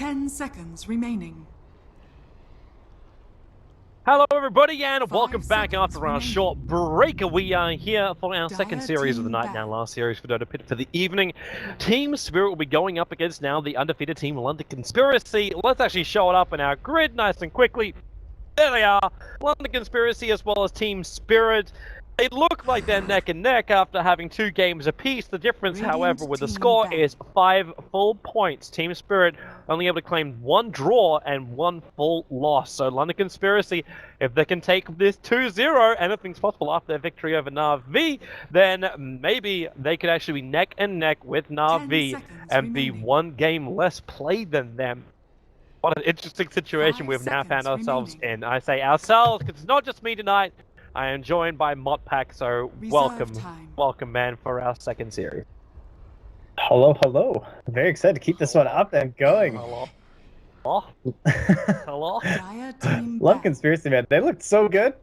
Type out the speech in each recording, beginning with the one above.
10 seconds remaining. Hello everybody and 5 welcome back after our remaining. short break. We are here for our second Dire series of the team night back. now, last series for Dota Pit for the evening. Team Spirit will be going up against now the undefeated team London Conspiracy. Let's actually show it up in our grid nice and quickly. There they are, London Conspiracy as well as Team Spirit. They look like they're neck and neck after having 2 games apiece. The difference, Radiant however, with the team score back. is 5 full points. Team Spirit only able to claim 1 draw and 1 full loss. So London Conspiracy, if they can take this 2-0, anything's possible after their victory over Na'Vi, then maybe they could actually be neck and neck with 10 Na'Vi seconds and be remaining. 1 game less played than them. What an interesting situation 5 we've now found seconds ourselves remaining. in. I say ourselves, because it's not just me tonight. I am joined by Motpack, so Reserve time. welcome, man, for our second series. Hello, hello. Very excited to keep this one up and going. Hello. Oh, hello. Dire team Love back. Conspiracy, man. They looked so good.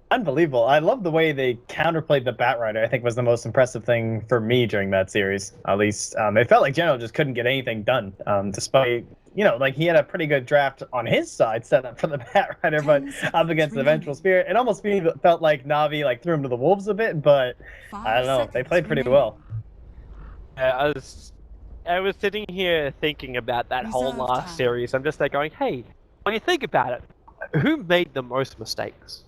Unbelievable. I love the way they counterplayed the Batrider. I think was the most impressive thing for me during that series, at least. It felt like General just couldn't get anything done, despite, like he had a pretty good draft on his side set up for the Batrider, but 10 seconds up against the remaining. Vengeful Spirit, it almost felt like Navi threw him to the wolves a bit, but 5 I don't know. They seconds played pretty remaining. well. I was sitting here thinking about that whole Reserve last time. series. I'm just there going, hey, when you think about it, who made the most mistakes?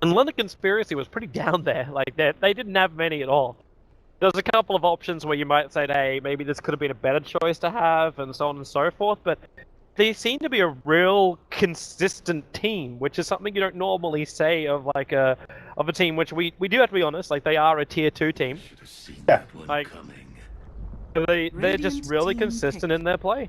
And London Conspiracy was pretty down there. Like, they didn't have many at all. There's a couple of options where you might say, hey, maybe this could have been a better choice to have, and so on and so forth, but they seem to be a real consistent team, which is something you don't normally say of like a team, which we do have to be honest, like they are a tier 2 team. Yeah. Like they're just Radiant really team consistent picked. in their play.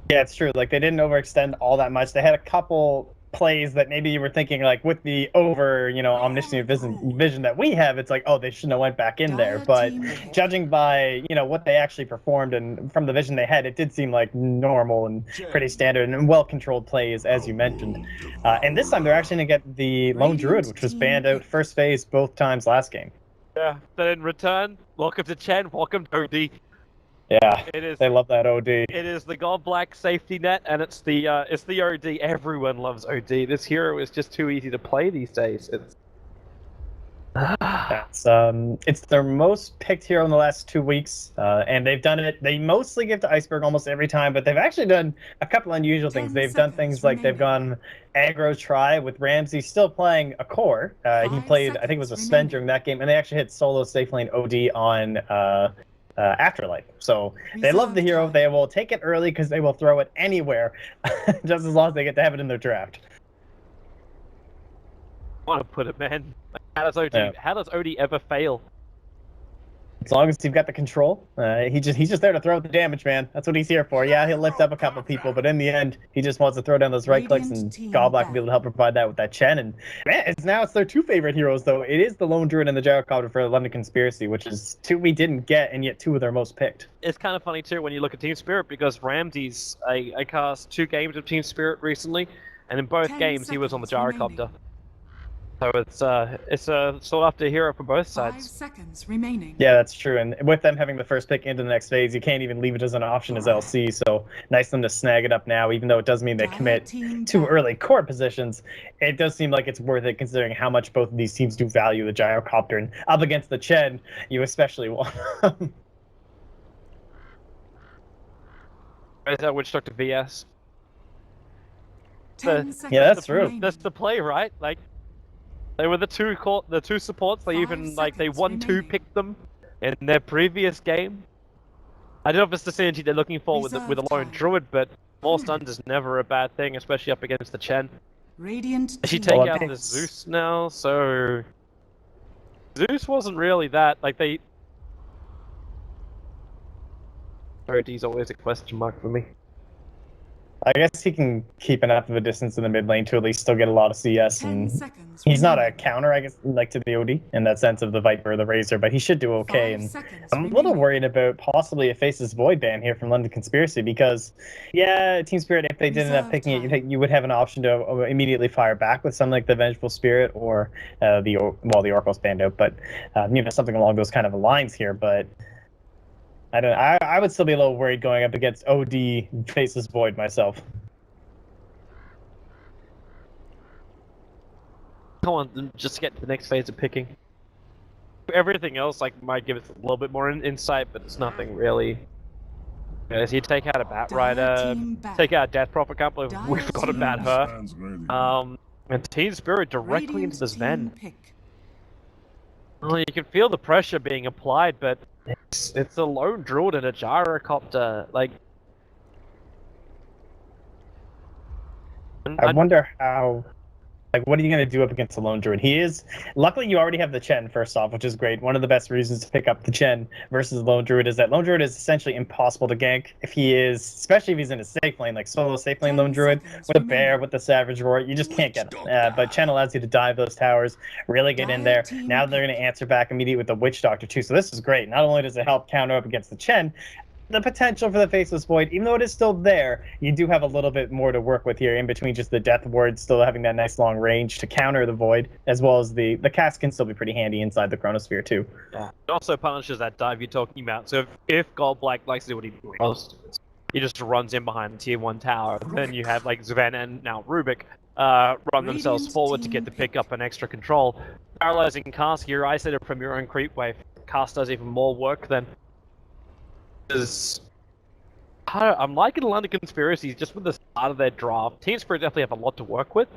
Yeah, it's true. Like, they didn't overextend all that much. They had a couple plays that maybe you were thinking, like, with the omniscient vision that we have, it's like, oh, they shouldn't have went back in there. Dire But team picked. judging by, what they actually performed and from the vision they had, it did seem like normal and pretty standard and well-controlled plays, as you mentioned. And this time they're actually going to get the Lone Druid, which was banned out first phase both times last game. Yeah. Then in return, welcome to Chen, welcome to OD. Yeah, It is they love that OD. It is the God Black safety net, and it's the OD. Everyone loves OD. This hero is just too easy to play these days. It's their most picked hero in the last 2 weeks, and they've done it. They mostly give to Iceberg almost every time, but they've actually done a couple unusual things. 10 They've done things like they've gone aggro try with Ramsey still playing a core. He 5 played, I think it was a seconds Sven remaining. during that game, and they actually hit solo safe lane OD on Afterlife. So they love the Reserve hero. time. They will take it early because they will throw it anywhere, just as long as they get to have it in their draft. I want to put it, man. Like, how does OD ever fail? As long as you've got the control, he's just there to throw out the damage, man. That's what he's here for. Yeah, he'll lift up a couple people, but in the end, he just wants to throw down those right clicks, and Godblock will be able to help provide that with that Chen. And man, it's their 2 favorite heroes, though. It is the Lone Druid and the Gyrocopter for the London Conspiracy, which is 2 we didn't get, and yet 2 of their most picked. It's kind of funny too when you look at Team Spirit, because Ramsey's I cast 2 games of Team Spirit recently, and in both 10 games he was on the seconds gyrocopter. remaining. So it's a sought after hero for both 5 sides. seconds remaining. Yeah, that's true. And with them having the first pick into the next phase, you can't even leave it as an option as LC. So nice of them to snag it up now, even though it does mean they Dire commit team 2 back. early core positions. It does seem like it's worth it considering how much both of these teams do value the Gyrocopter. And up against the Chen, you especially want them. Is that Witch Doctor VS? 10 seconds Yeah, that's true. remaining. That's the play, right? Like they were the two supports. They 5 even like they seconds 1-2 remaining. picked them in their previous game. I don't know if it's the synergy they're looking for with a Reserve Lone time. Druid, but more stuns is never a bad thing, especially up against the Chen. Radiant She team take Well, out the it's- Zeus now, so Zeus wasn't really that. Like they. OD's always a question mark for me. I guess he can keep enough of a distance in the mid lane to at least still get a lot of CS. 10 And seconds he's not a remaining. counter, I guess, like to the OD in that sense of the Viper or the Razor, but he should do okay. 5 And seconds I'm a little remaining. worried about possibly a Faces Void ban here from London Conspiracy because, yeah, Team Spirit, if they did end up Reserve picking time. it, you would have an option to immediately fire back with something like the Vengeful Spirit or the Oracle's banned out, but something along those kind of lines here. But I don't. I would still be a little worried going up against OD Faceless Void myself. Come on, just get to the next phase of picking. Everything else like might give us a little bit more insight, but it's nothing really. As you take out a Bat Rider, take out Death Prophet, can't believe we forgot about her. And Team Spirit directly into this Ven. Well, you can feel the pressure being applied, but it's a lone druid and a gyrocopter. Like, I wonder how. Like, what are you going to do up against a lone druid? He is... Luckily, you already have the Chen, first off, which is great. One of the best reasons to pick up the Chen versus lone druid is that lone druid is essentially impossible to gank if he is... Especially if he's in a safe lane, like solo safe lane lone druid, with a bear, with the Savage Roar, you just can't get him. But Chen allows you to dive those towers, really get in there. Now they're going to answer back immediately with the Witch Doctor, too. So this is great. Not only does it help counter up against the Chen, the potential for the Faceless Void, even though it is still there, you do have a little bit more to work with here in between just the Death Ward still having that nice long range to counter the Void, as well as the cast can still be pretty handy inside the Chronosphere too. Yeah. It also punishes that dive you're talking about. So if Gold Black likes to do what he does, he just runs in behind the tier 1 tower. Then you have like Zven and now Rubik run themselves forward to get to pick up an extra control. Paralyzing cast, you're isolated from your own creep wave. Cast does even more work than... I'm liking London Conspiracies just with the start of their draft. Team Spirit definitely have a lot to work with.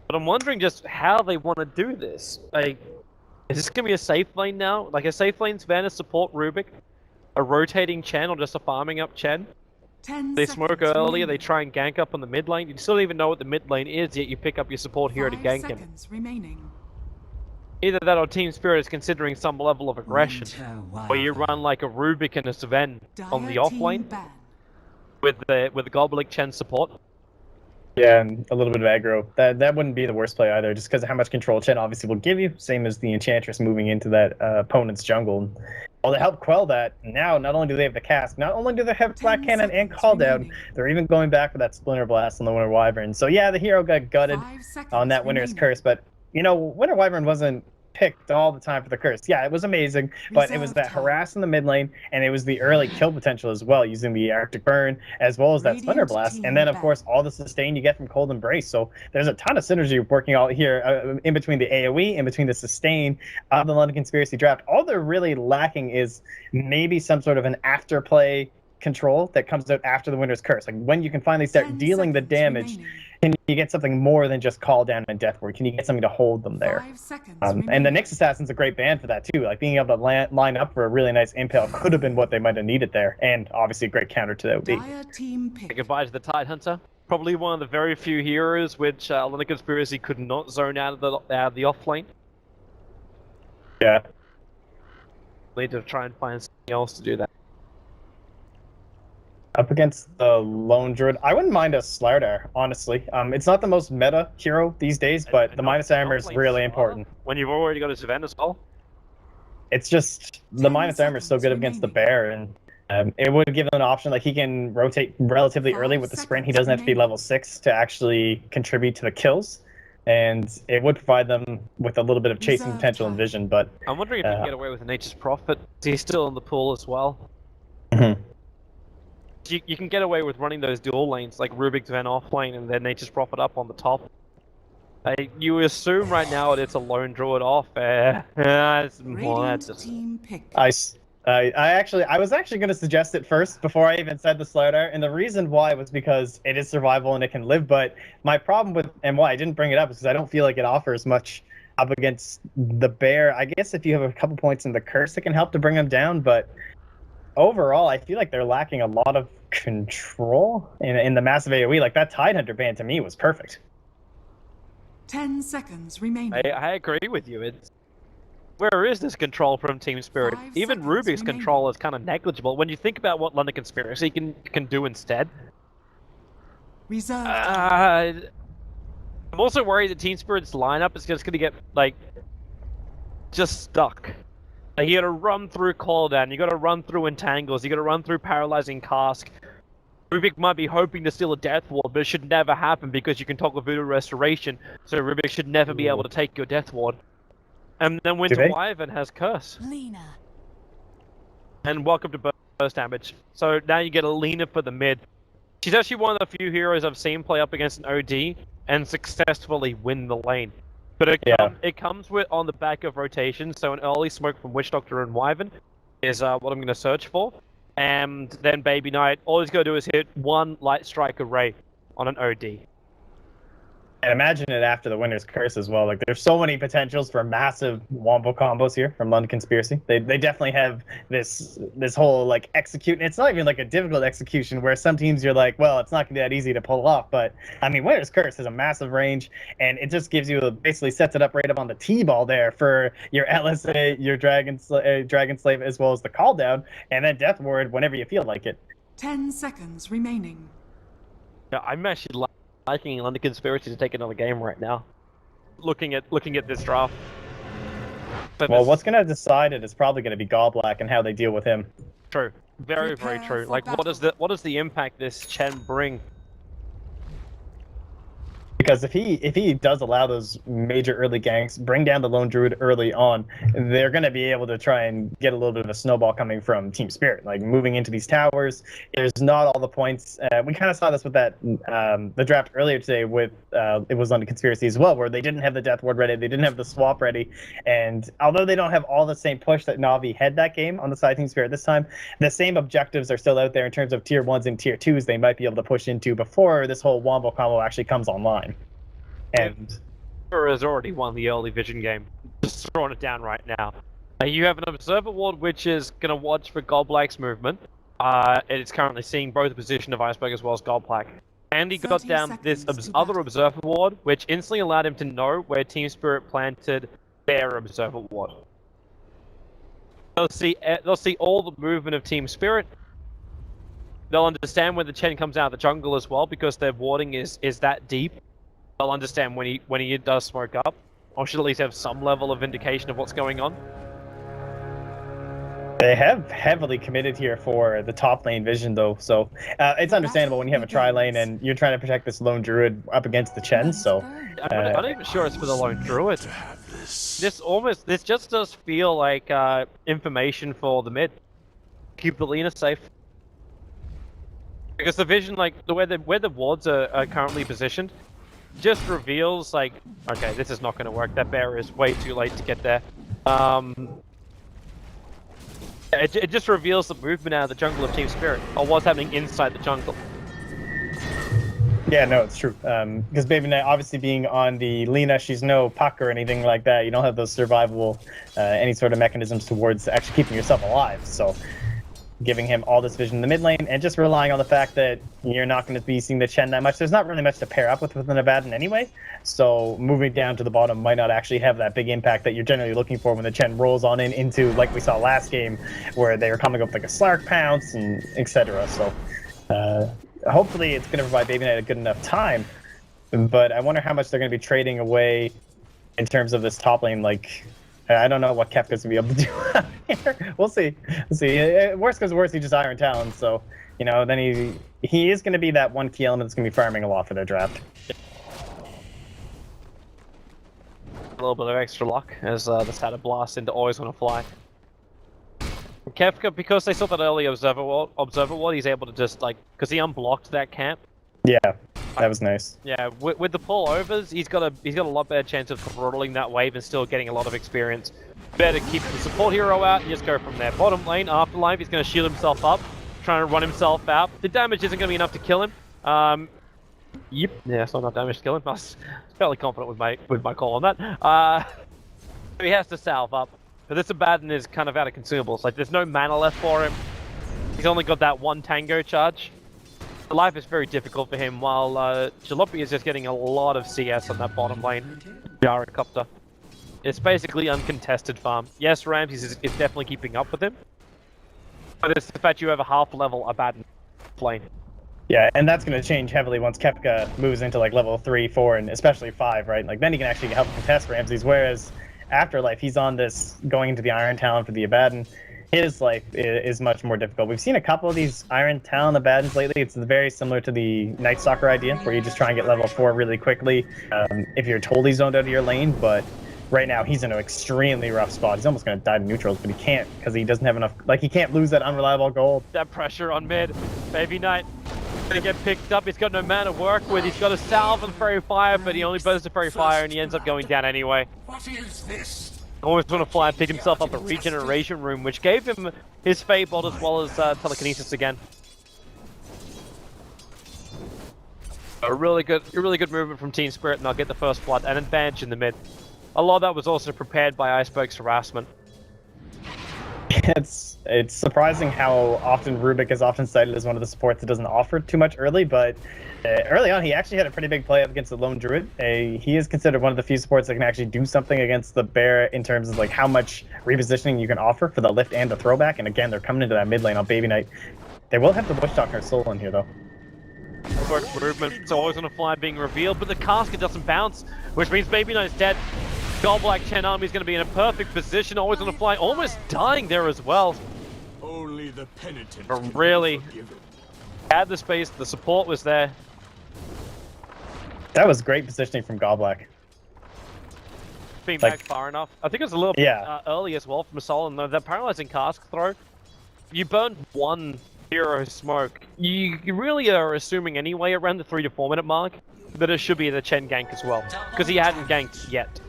But I'm wondering just how they want to do this. Like, is this going to be a safe lane now? Like a safe lane Savannah support Rubik? A rotating Chen or just a farming up Chen? They smoke earlier, they try and gank up on the mid lane. You still don't even know what the mid lane is, yet you pick up your support hero to gank him. Remaining. Either that or Team Spirit is considering some level of aggression, where you run like a Rubik and a Sven on the off lane with the Goblik Chen support. Yeah, and a little bit of aggro. That wouldn't be the worst play either, just because of how much control Chen obviously will give you, same as the Enchantress moving into that opponent's jungle. Well, to help quell that, now not only do they have the cast, not only do they have Black Cannon and Call Down, they're even going back for that Splinter Blast on the Winter Wyvern. So yeah, the hero got gutted on that Winter's Curse, but you know, Winter Wyvern wasn't picked all the time for the curse. Yeah, it was amazing, but it was that harass in the mid lane, and it was the early kill potential as well, using the Arctic Burn, as well as that Splinter Blast, and then, of course, all the sustain you get from Cold Embrace. So there's a ton of synergy working out here in between the AoE, in between the sustain of the London Conspiracy draft. All they're really lacking is maybe some sort of an afterplay control that comes out after the Winter's Curse. Like, when you can finally start dealing the damage, can you get something more than just Call Down and Death Ward? Can you get something to hold them there? And the Nyx Assassin's a great band for that too. Like, being able to line up for a really nice impale could have been what they might have needed there, and obviously a great counter to that would be. Goodbye to the Tidehunter. Probably one of the very few heroes which London Conspiracy could not zone out of the off lane. Yeah. Need to try and find something else to do that. Up against the Lone Druid, I wouldn't mind a Slardar, honestly. It's not the most meta hero these days, but the minus armor is really important. When you've already got a Savannah as well? It's just, the minus armor is so good against the bear, and it would give him an option, like he can rotate relatively early with the sprint. He doesn't have to be level 6 to actually contribute to the kills, and it would provide them with a little bit of chasing potential and vision, but... I'm wondering if he can get away with a Nature's Prophet. He's still in the pool as well. You can get away with running those dual lanes, like Rubik's Van off lane and then Nature's Prophet up on the top. You assume right now it's a lone druid off. I was actually going to suggest it first before I even said the Slardar, and the reason why was because it is survival and it can live, but my problem with, and why I didn't bring it up, is because I don't feel like it offers much up against the bear. I guess if you have a couple points in the curse, it can help to bring him down, but overall, I feel like they're lacking a lot of control in the massive AoE. Like, that Tidehunter ban to me was perfect. 10 seconds remaining. I agree with you. Where is this control from Team Spirit? Even Rubik's control is kind of negligible. When you think about what London Conspiracy can do instead. I'm also worried that Team Spirit's lineup is just going to get, like, just stuck. Like, you gotta run through Call Down, you gotta run through Entangles, you gotta run through Paralyzing Cask. Rubik might be hoping to steal a Death Ward, but it should never happen because you can toggle Voodoo Restoration, so Rubik should never be able to take your Death Ward. And then Winter Wyvern has Curse. And welcome to burst damage. So now you get a Lena for the mid. She's actually one of the few heroes I've seen play up against an OD and successfully win the lane. But it comes with on the back of rotation, so an early smoke from Witch Doctor and Wyvern is what I'm going to search for. And then Baby Knight, all he's going to do is hit one Light Strike Array on an OD. And imagine it after the Winter's Curse as well. Like, there's so many potentials for massive wombo combos here from London Conspiracy. They definitely have this whole, like, execute. It's not even, like, a difficult execution where some teams you're like, well, it's not going to be that easy to pull off. But, I mean, Winter's Curse has a massive range, and it just gives you, basically sets it up right up on the T-ball there for your LSA, your Dragon Slave, as well as the Call Down, and then Death Ward whenever you feel like it. 10 seconds remaining. Yeah, I'm actually liking London Conspiracy to take another game right now. Looking at this draft. But well, what's going to decide it is probably going to be Goblack and how they deal with him. True. Very true. Like, what does the impact this Chen bring? Because if he does allow those major early ganks, bring down the Lone Druid early on, they're going to be able to try and get a little bit of a snowball coming from Team Spirit. Like, moving into these towers, there's not all the points. We kind of saw this with that the draft earlier today with it was on the Conspiracy as well, where they didn't have the Death Ward ready, they didn't have the swap ready, and although they don't have all the same push that Na'Vi had that game on the side of Team Spirit this time, the same objectives are still out there in terms of tier 1s and tier 2s they might be able to push into before this whole wombo combo actually comes online. And has already won the early vision game. Just throwing it down right now. You have an Observer Ward which is going to watch for Goblack's movement. It's currently seeing both the position of Iceberg as well as Goblack. And he got down this other Observer Ward, which instantly allowed him to know where Team Spirit planted their Observer Ward. They'll see all the movement of Team Spirit. They'll understand when the Chen comes out of the jungle as well, because their warding is that deep. They'll understand when he does smoke up, or should at least have some level of indication of what's going on. They have heavily committed here for the top lane vision, though, so it's understandable when you have a tri-lane and you're trying to protect this Lone Druid up against the Chen, so... I'm not even sure it's for the Lone Druid. This just does feel like information for the mid. Keep the Lena safe. Because the vision, like, where the wards are currently positioned, just reveals, like, okay, this is not going to work. That bear is way too late to get there. It just reveals the movement out of the jungle of Team Spirit, or what's happening inside the jungle. Yeah, no, it's true. Because Baby Knight, obviously being on the Lena, she's no puck or anything like that. You don't have those survivable, any sort of mechanisms towards actually keeping yourself alive. So, giving him all this vision in the mid lane, and just relying on the fact that you're not going to be seeing the Chen that much. There's not really much to pair up with an Abaddon anyway, so moving down to the bottom might not actually have that big impact that you're generally looking for when the Chen rolls on into, like we saw last game, where they were coming up with like a Slark Pounce and etc. So hopefully it's going to provide Baby Knight a good enough time, but I wonder how much they're going to be trading away in terms of this top lane. Like, I don't know what Kefka's going to be able to do out here. We'll see. Worst comes to worst, he just Iron Talons, so, you know, then he is going to be that one key element that's going to be farming a lot for their draft. A little bit of extra luck as the Satyr Blast into Always Wanna Fly. Kefka, because they saw that early Observer Ward, he's able to just, like, because he unblocked that camp. Yeah, that was nice. Yeah, with the pull overs, he's got a lot better chance of throttling that wave and still getting a lot of experience. Better keep the support hero out and just go from there. Bottom lane, Afterlife, he's going to shield himself up, trying to run himself out. The damage isn't going to be enough to kill him. Yep, yeah, it's not enough damage to kill him. I was fairly confident with my call on that. So he has to salve up. But this Abaddon is kind of out of consumables. Like, there's no mana left for him. He's only got that one Tango charge. Life is very difficult for him, while Jalopy is just getting a lot of CS on that bottom lane. Gyrocopter. It's basically uncontested farm. Yes, Ramses is definitely keeping up with him, but it's the fact you have a half-level Abaddon lane. Yeah, and that's going to change heavily once Kefka moves into like level 3, 4, and especially 5, right? Like, then he can actually help contest Ramses, whereas Afterlife, he's on this, going into the Iron Talon for the Abaddon. His life is much more difficult. We've seen a couple of these Iron Talon Abaddons lately. It's very similar to the Night Stalker idea, where you just try and get level 4 really quickly if you're totally zoned out of your lane. But right now he's in an extremely rough spot. He's almost going to die to neutrals, but he can't because he doesn't have enough. Like, he can't lose that unreliable gold. That pressure on mid. Baby Knight gonna get picked up. He's got no mana to work with. He's got a salve and Fairy Fire, but he only burns the Fairy Fire and he ends up going down anyway. What is this? Always want to fly and pick himself up a regeneration room, which gave him his Fate Bolt as well as telekinesis again. A really good movement from Team Spirit, and they'll get the first blood and advantage in the mid. A lot of that was also prepared by Iceberg's harassment. It's surprising how often Rubik is often cited as one of the supports that doesn't offer too much early, but early on he actually had a pretty big play up against the Lone Druid. He is considered one of the few supports that can actually do something against the Bear in terms of like how much repositioning you can offer for the lift and the throwback, and again they're coming into that mid lane on Baby Knight. They will have the Bush Doctor Soul in here though. Quick movement, it's always on a fly being revealed, but the casket doesn't bounce, which means Baby Knight's dead. Goldblack Chen Army is going to be in a perfect position, always on a fly, almost dying there as well. Only the penitent But really had the space, the support was there. That was great positioning from Goldblack. Being back far enough. I think it was a little bit early as well from Solon, though. That paralyzing cask throw, you burned one hero smoke. You really are assuming anyway around the 3 to 4 minute mark that it should be the Chen gank as well, because he hadn't ganked yet.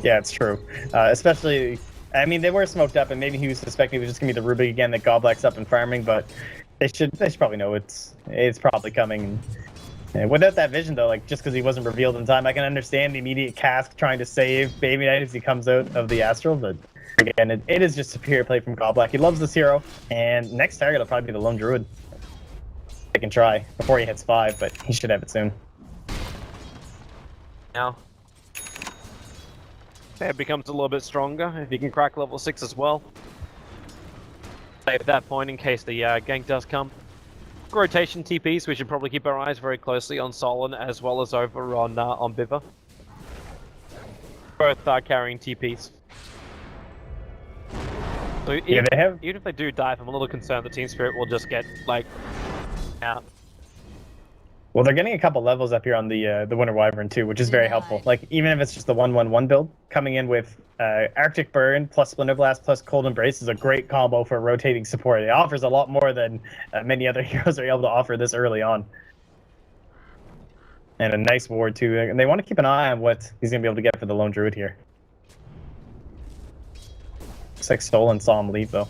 Yeah, it's true. Especially, I mean, they were smoked up, and maybe he was suspecting it was just gonna be the Rubik again that Goblak's up and farming, but they should probably know it's probably coming. And without that vision though, like just because he wasn't revealed in time, I can understand the immediate cask trying to save Baby Knight as he comes out of the Astral, but again, it is just superior play from Goblak. He loves this hero, and next target will probably be the Lone Druid. I can try before he hits 5, but he should have it soon. Now, it becomes a little bit stronger if he can crack level 6 as well. Save that point in case the gank does come. Rotation TPs, we should probably keep our eyes very closely on Solon as well as over on Biva. Both are carrying TPs. So even if they do dive, I'm a little concerned the Team Spirit will just get like out. Well, they're getting a couple levels up here on the Winter Wyvern too, which is very helpful. Like even if it's just the 1/1/1 build, coming in with Arctic Burn plus Splinter Blast plus Cold Embrace is a great combo for rotating support. It offers a lot more than many other heroes are able to offer this early on. And a nice ward too. And they want to keep an eye on what he's gonna be able to get for the Lone Druid here. Looks like Stolen saw him leave though.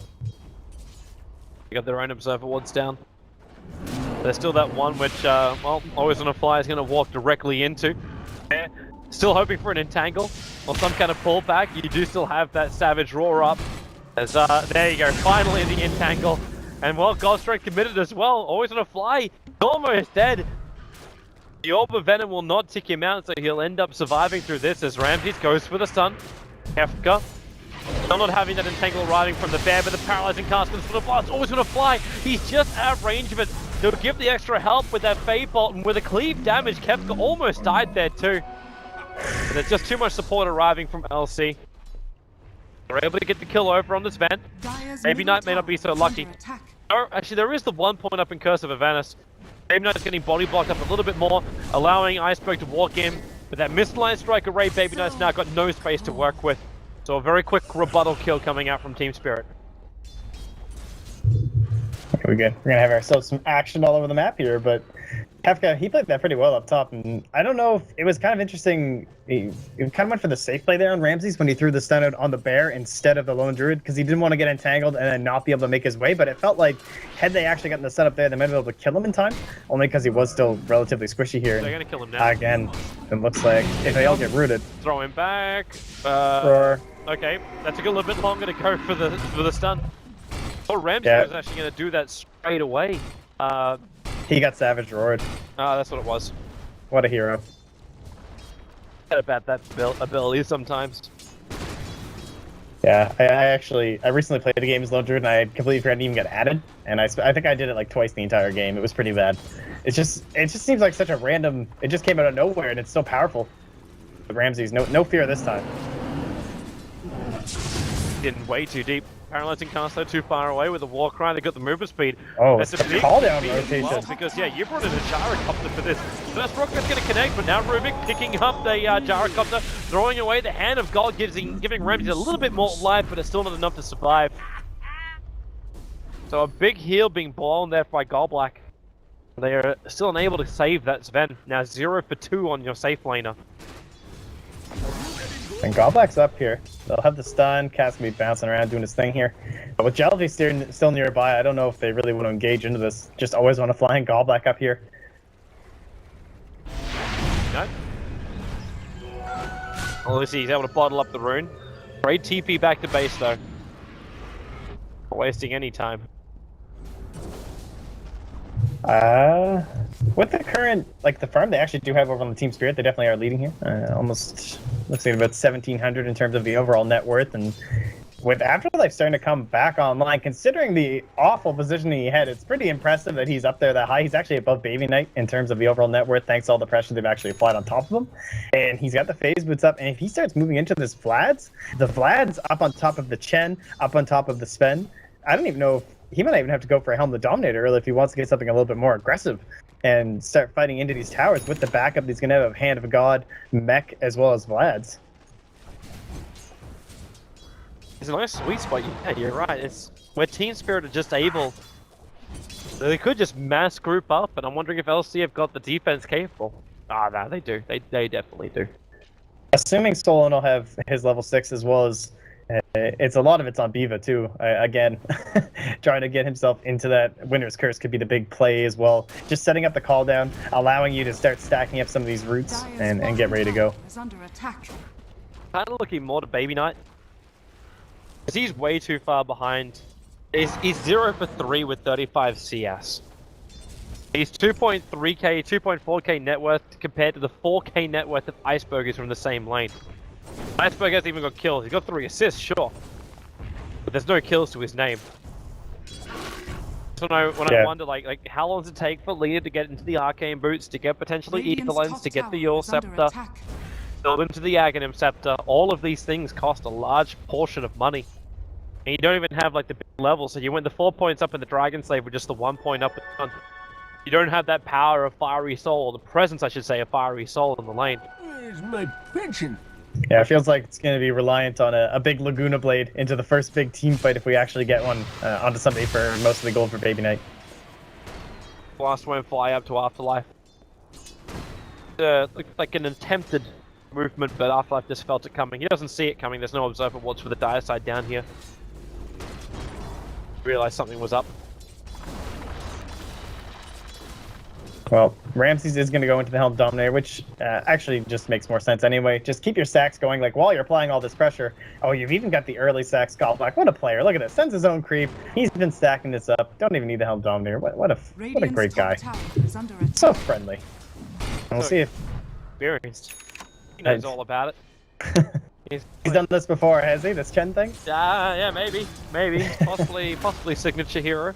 They got their own Observer wards down. There's still that one which, well, Always on a Fly is going to walk directly into. Yeah. Still hoping for an entangle or some kind of pullback. You do still have that Savage Roar up. As there you go, finally the entangle. And well, Godstrike committed as well. Always on a Fly, almost dead. The Orb of Venom will not tick him out, so he'll end up surviving through this as Ramses goes for the stun. Kefka. Still not having that entangle riding from the Bear, but the paralyzing cask and the blast always going to fly. He's just out of range of it. They'll give the extra help with that Fade Bolt, and with a cleave damage, Kefka almost died there too. And there's just too much support arriving from LC. They're able to get the kill over on this Ven. Baby Knight may not be so lucky. Oh, actually, there is the 1 point up in Curse of Avanus. Baby Knight's getting body blocked up a little bit more, allowing Iceberg to walk in. With that Missile Strike array, Baby Knight's now got no space to work with. So a very quick rebuttal kill coming out from Team Spirit. Okay, we're good. We're gonna have ourselves some action all over the map here, but Kefka, he played that pretty well up top, and I don't know if it was kind of interesting. He kind of went for the safe play there on Ramses when he threw the stun out on the Bear instead of the Lone Druid, because he didn't want to get entangled and then not be able to make his way, but it felt like had they actually gotten the setup there, they might have been able to kill him in time, only because he was still relatively squishy here. They're gonna kill him now. Again, it looks like if they all get rooted. Throw him back. Roar. Okay, that took a little bit longer to go for the stun. Oh, Ramsey was actually going to do that straight away. He got Savage Roared. That's what it was. What a hero. Forget about that ability sometimes. Yeah, I recently played a game as Lone Druid and I completely forgot to even get added, and I think I did it like twice the entire game. It was pretty bad. It just seems like such a random. It just came out of nowhere and it's so powerful. But Ramses, no fear this time. In way too deep. Paralyzing Caster too far away with the Warcry. They got the movement speed. Oh, That's it's a the big call down speed as well, rotation. because yeah, you brought in a Gyrocopter for this. First rocket's going to connect, but now Rubik picking up the Gyrocopter, throwing away the Hand of God, giving Ramsey a little bit more life, but it's still not enough to survive. So a big heal being blown there by Golblack. They are still unable to save that Sven. Now 0 for 2 on your safe laner. And Golblack's up here. They'll have the stun. Cat's gonna be bouncing around doing his thing here. But with Jelly still nearby, I don't know if they really want to engage into this. Just always want to fly in Golblack up here. No. Obviously, he's able to bottle up the rune. Great TP back to base though. Not wasting any time. With the current, like the farm they actually do have over on the Team Spirit, they definitely are leading here. Almost looks like about 1,700 in terms of the overall net worth, and with Afterlife starting to come back online, considering the awful positioning he had, it's pretty impressive that he's up there that high. He's actually above Baby Knight in terms of the overall net worth, thanks to all the pressure they've actually applied on top of him. And he's got the phase boots up, and if he starts moving into this Vlad's, the Vlad's up on top of the Chen, up on top of the Sven. I don't even know if he might even have to go for a Helm the Dominator early if he wants to get something a little bit more aggressive and start fighting into these towers with the backup. He's going to have Hand of God, Mech, as well as Vlad's. It's a nice sweet spot. Yeah, you're right. It's where Team Spirit are just able. They could just mass group up, and I'm wondering if LC have got the defense capable. Ah, no, they do. They definitely do. Assuming Solon will have his level 6 as well as it's a lot of it's on Biva too. Again, trying to get himself into that Winter's Curse could be the big play as well. Just setting up the call down, allowing you to start stacking up some of these roots and get ready to go. Under attack. Kind of looking more to Baby Knight. Because he's way too far behind. He's 0 for 3 with 35 CS. He's 2.3k, 2.4k net worth compared to the 4k net worth of Icebergers from the same lane. Iceberg hasn't even got kills. He's got 3 assists, sure. But there's no kills to his name. So when I wonder, like how long does it take for Leah to get into the Arcane Boots, to get potentially Ether Lens, to get the Yule Scepter, build into the Aghanim Scepter? All of these things cost a large portion of money. And you don't even have like the big levels, so you went the 4 points up in the Dragon Slave with just the 1 point up. You don't have that power of Fiery Soul, or the presence, I should say, of Fiery Soul in the lane. Where's my pension? Yeah, it feels like it's going to be reliant on a big Laguna Blade into the first big team fight if we actually get one onto somebody for most of the gold for Baby Knight. Last one fly up to Afterlife. Looked like an attempted movement, but Afterlife just felt it coming. He doesn't see it coming. There's no observer watch for the dire side down here. Realized something was up. Well, Ramses is going to go into the Helm Dominator, which actually just makes more sense anyway. Just keep your stacks going, like, while you're applying all this pressure. Oh, you've even got the early stacks. Golblack, what a player. Look at this. Sends his own creep. He's been stacking this up. Don't even need the Helm Dominator. What a great guy. So friendly. And we'll see if... Experienced. He knows all about it. He's done this before, has he? This Chen thing? Yeah, maybe. Possibly signature hero.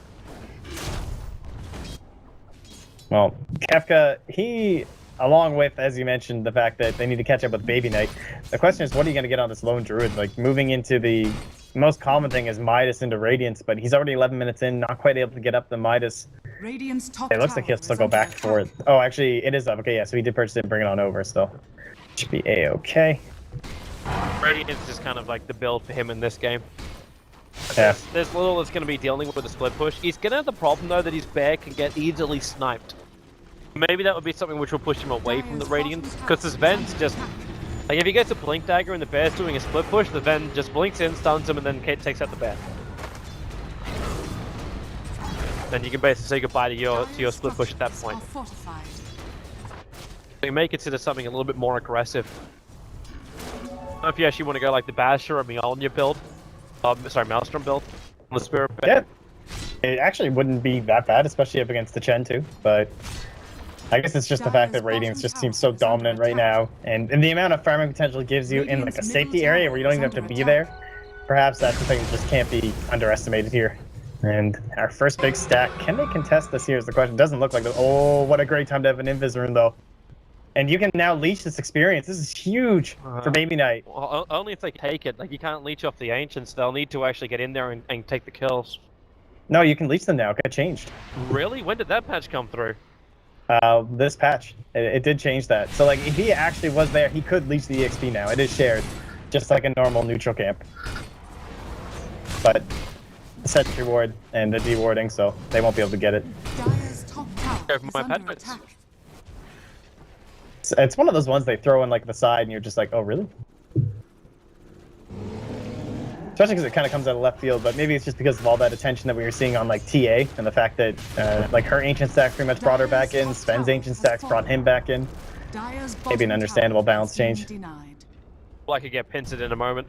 Well, Kefka, he, along with, as you mentioned, the fact that they need to catch up with Baby Knight, the question is, what are you going to get on this lone Druid? Like, moving into the most common thing is Midas into Radiance, but he's already 11 minutes in, not quite able to get up the Midas. Radiant's top It looks like he'll still go back for it. Oh, actually, it is up. Okay, yeah, so he did purchase it and bring it on over, so should be A-okay. Radiance is kind of like the build for him in this game. Yeah. There's little that's going to be dealing with a split push. He's going to have the problem, though, that his bear can get easily sniped. Maybe that would be something which will push him away from the Radiance, because this Ven's just... Like, if he gets a Blink Dagger and the bear's doing a split push, the Ven just blinks in, stuns him, and then takes out the bear. Then you can basically say goodbye to your split push at that point. So you may consider something a little bit more aggressive. I don't know if you actually want to go like the Basher or Mjolnir build. Sorry, Maelstrom build on the Spirit Bear. Yeah, it actually wouldn't be that bad, especially up against the Chen too, but I guess it's just the fact that Radiance just seems so dominant right now, and the amount of farming potential it gives you in like a safety area where you don't even have to be there. Perhaps that's the thing that just can't be underestimated here. And our first big stack, can they contest this here is the question. Doesn't look like it. Oh, what a great time to have an Invis rune though. And you can now leech this experience. This is huge for Baby Knight. Well, only if they take it. Like, you can't leech off the Ancients. They'll need to actually get in there and take the kills. No, you can leech them now. It got changed. Really? When did that patch come through? This patch. It did change that. So, like, if he actually was there, he could leech the EXP now. It is shared, just like a normal neutral camp. But set reward and the dewarding, so they won't be able to get it. Dire's top tower Go for is my under pet attack. It's one of those ones they throw in like the side, and you're just like, oh, really? Especially because it kind of comes out of left field, but maybe it's just because of all that attention that we were seeing on like TA and the fact that like her ancient stacks pretty much brought her back in, Sven's ancient stacks brought him back in. Dire's Maybe an bottom understandable tower balance has been change. denied. Well, I could get pincered in a moment.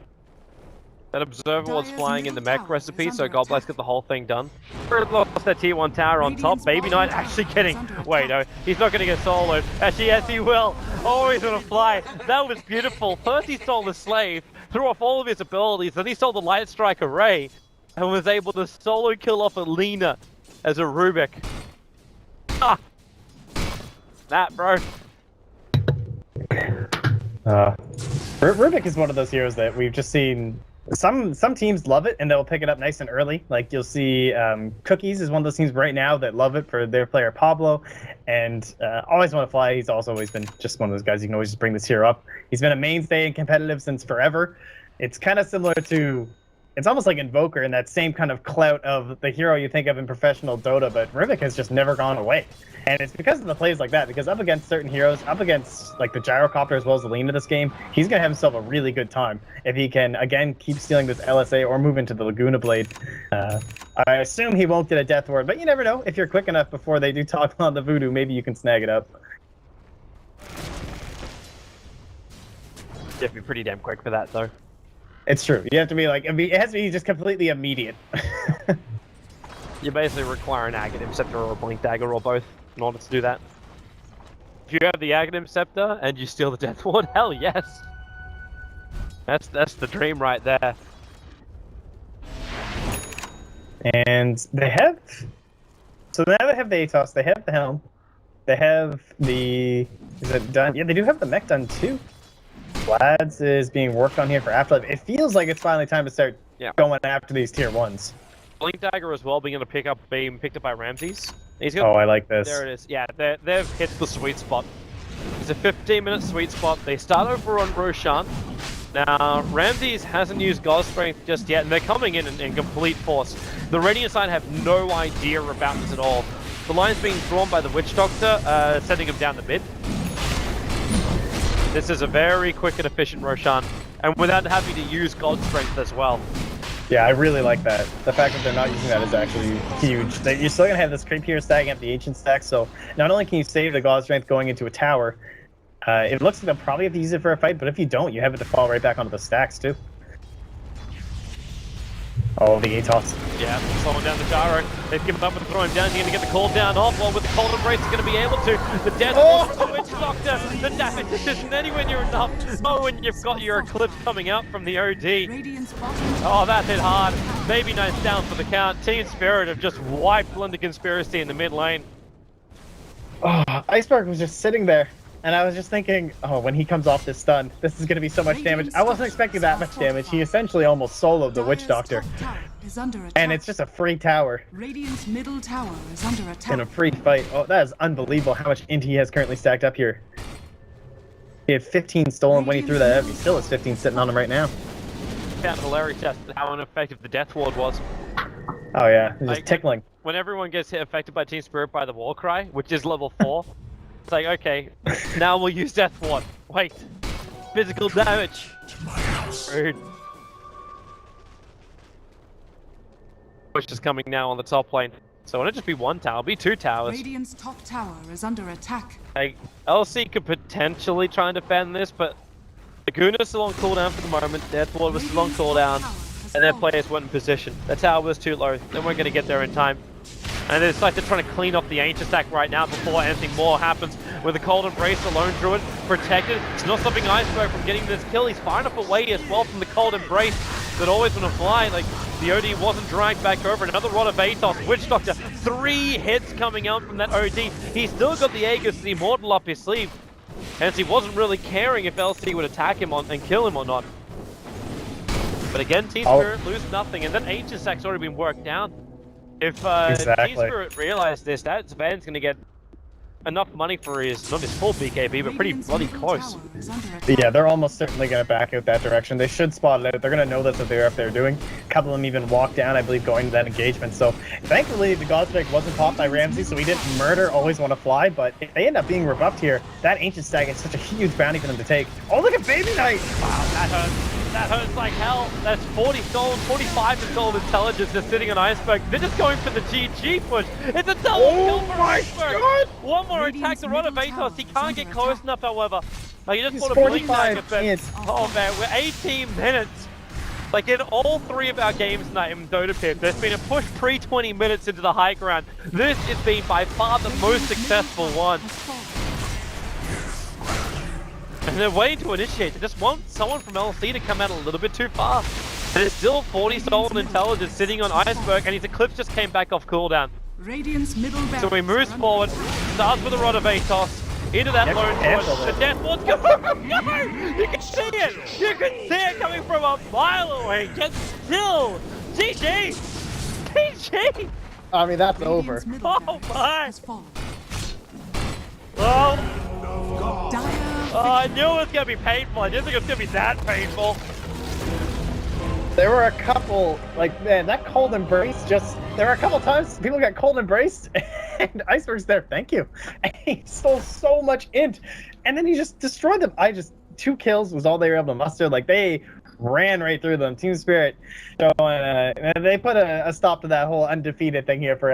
That Observer was Dire's flying in the middle mech tower recipe, is so under Godbless attack. got the whole thing done. Lost that tier 1 tower on top. Radiant's Baby bottom Knight tower actually is getting... under Wait, no, attack. he's not going to get soloed. Actually, yes, he will. Oh, he's going to fly. That was beautiful. First he stole the Slave, threw off all of his abilities, then he stole the Light Strike Array, and was able to solo kill off Alina as a Rubik. Ah! That, bro. Rubik is one of those heroes that we've just seen. Some teams love it and they'll pick it up nice and early. Like you'll see Cookies is one of those teams right now that love it for their player Pablo, and Always Want to Fly. He's also always been just one of those guys you can always just bring this hero up. He's been a mainstay in competitive since forever. It's kind of similar to, it's almost like Invoker in that same kind of clout of the hero you think of in professional Dota, but Rubik has just never gone away. And it's because of the plays like that, because up against certain heroes, up against like the Gyrocopter as well as Alina this game, he's going to have himself a really good time if he can, again, keep stealing this LSA or move into the Laguna Blade. I assume he won't get a Death Ward, but you never know. If you're quick enough before they do talk on the Voodoo, maybe you can snag it up. You have to be pretty damn quick for that, though. It's true. You have to be like, it has to be just completely immediate. You basically require an Aghanim Scepter or a Blink Dagger or both in order to do that. If you have the Aghanim Scepter and you steal the Death Ward, hell yes! That's the dream right there. And they have... So now they have the Atos, they have the Helm, they have the... Is it done? Yeah, they do have the mech done too. Lads is being worked on here for Afterlife. It feels like it's finally time to start going after these tier 1s. Blink Dagger as well being able to being picked up by Ramses. He's got, Oh, I like this. there it is. Yeah, they've hit the sweet spot. It's a 15-minute sweet spot. They start over on Roshan. Now, Ramses hasn't used God Strength just yet, and they're coming in complete force. The Radiant side have no idea about this at all. The line's being drawn by the Witch Doctor, sending him down the mid. This is a very quick and efficient Roshan, and without having to use God Strength as well. Yeah, I really like that. The fact that they're not using that is actually huge. You're still going to have this creep here stacking up the ancient stack, so not only can you save the God Strength going into a tower, it looks like they'll probably have to use it for a fight, but if you don't, you have it to fall right back onto the stacks too. Oh, the Atos. Yeah, slowing down the gyro. They've given up and throwing down. He's going to get the call down off. Well, with the cold embrace, he's going to be able to. The death from the Witch Doctor. The damage isn't anywhere near enough. Oh, when you've got your Eclipse coming out from the OD. Radiant's bottom Oh, that hit hard. Baby Knight's down for the count. Team Spirit have just wiped London Conspiracy in the mid lane. Oh, Iceberg was just sitting there, and I was just thinking, oh, when he comes off this stun, this is going to be so much damage. I wasn't expecting that much damage. He essentially almost soloed the Witch Doctor. top tower is under attack. And it's just a free tower Radiant's middle tower is under attack. in a free fight. Oh, that is unbelievable how much int he has currently stacked up here. He had 15 stolen when he threw that up. He still has 15 sitting on him right now. Yeah, hilarious just how ineffective the Death Ward was. Oh yeah, he's just Like, tickling. When everyone gets hit affected by Team Spirit by the War Cry, which is level 4, it's like, okay, now we'll use Death Ward. Wait, physical damage. Rude. Push is coming now on the top lane. So it won't just be one tower, it'll be 2 towers. Radiant's top tower is under attack. Like, LC could potentially try and defend this, but Laguna's still on cooldown for the moment, Death Ward was still on cooldown, and their players weren't in position. The tower was too low, they weren't going to get there in time. And it's like they're trying to clean up the Ancient stack right now before anything more happens. With the Cold Embrace, the Lone Druid protected. It's not stopping Iceberg from getting this kill. He's far enough away as well from the Cold Embrace that Always Want to Fly. Like, the OD wasn't dragged back over. Another Rod of Atos. Witch Doctor, 3 hits coming out from that OD. He's still got the Aegis, the Immortal up his sleeve. Hence, he wasn't really caring if LC would attack him and kill him or not. But again, Team Spirit lose nothing, and then Aegis Sack's already been worked down. If Team Spirit realized this, that Sven's going to get enough money for his, not his full BKB, but pretty bloody close. Yeah, they're almost certainly going to back out that direction. They should spot it out. They're going to know that's what they're doing. A couple of them even walked down, I believe, going to that engagement. So, thankfully, the Godstrike wasn't popped by Ramsey, so he didn't murder Always Want to Fly, but if they end up being rebuffed here, that Ancient Stag is such a huge bounty for them to take. Oh, look at Baby Knight! Wow, that hurts. That hurts like hell. That's 40 stolen, 45 in stolen intelligence just sitting on Iceberg. They're just going for the GG push. It's a double kill for Iceberg. God. One more attack to run of Atos. He can't get close enough, however. Like, he just bought a blink back Oh man, we're 18 minutes. Like in all 3 of our games tonight in Dota Pit, there's been a push pre-20 minutes into the high ground. This has been by far the most successful one. And they're waiting to initiate. They just want someone from LC to come out a little bit too far. And it's still 40 stolen intelligence sitting on Iceberg, and his Eclipse just came back off cooldown. Radiant's middle So he moves forward, starts with a Rod of Atos, into that lone forward. The Death Ward's go! You can see it! You can see it coming from a mile away! Just still! GG! GG! I mean, that's over. Oh my! Well... Oh, I knew it was going to be painful. I didn't think it was going to be that painful. There were a couple, like, man, that cold embrace just... There were a couple times people got cold embraced, and Iceberg's there, thank you. And he stole so much int, and then he just destroyed them. 2 kills was all they were able to muster. Like, they ran right through them. Team Spirit, so, they put a stop to that whole undefeated thing here for